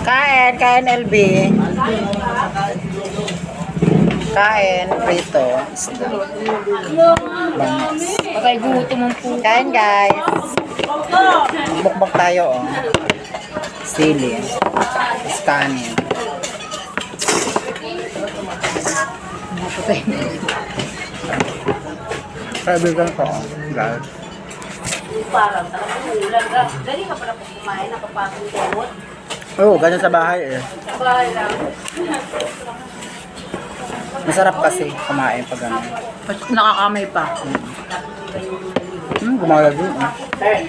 Kain, kain LB. Kain, prito. Isda. Bangus. Patay gutom ang po. Kain guys. Bukbak tayo oh. Sili. Kanin. Napatay na. Kaibigan ko oh. Guys. Parang talagang ulan ka. Dali ka pala kung kumain, nakapasok yung kumot. Oo, ganyan sa bahay eh. Sa bahay lang. Masarap kasi kumain pag gano'n. Pasok nakakamay pa. Gumala din eh.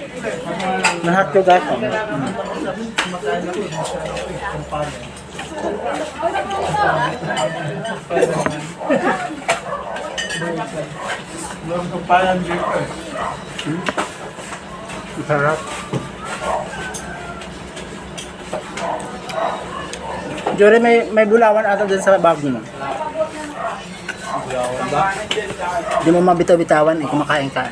Lahat ko guys oh. Masarap. Jory, may bulawan ata dun sa bag mo. Bulawan ba? Hindi mo mabitaw-bitawan eh, kumakain ka.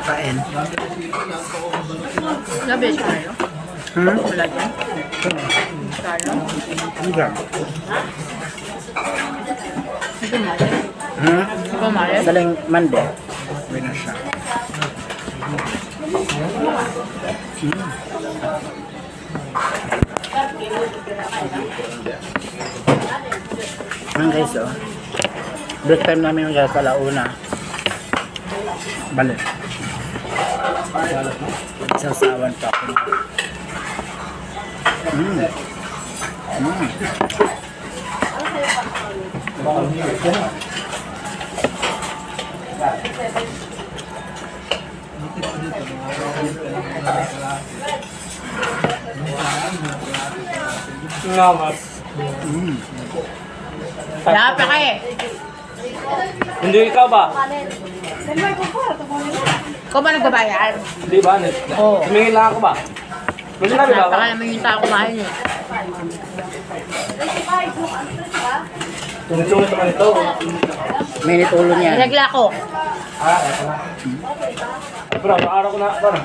Kain. Sabi siya kayo? Wala dyan? Kaya? Hindi. Hindi mali. Hindi ba mali? Saling mande. Uwi na siya. Ayan guys oh. Break time namin yung guys sa launa. Balik. Sasawan pa ako. Lapi ka eh. Hindi ikaw ba? Ikaw ba nagbabayad? Hindi ba? Oo. Tumingin lang ako ba? Gusto na ba? Napaka naman yung tao kumain eh. Tungtungin naman ito. Minute ulo niya. Nilagla ko. Ito na. Bro, araw ko na. Bro.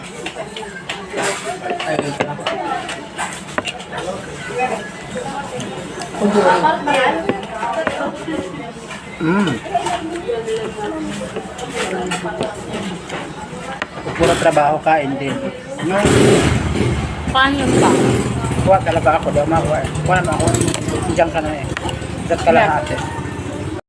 Puro trabaho kain din. No. Paano yun ba? Kuha talaga ako. Daw makuha. Kuha naman ako. Diyan ka na eh. Dat ka lang ate.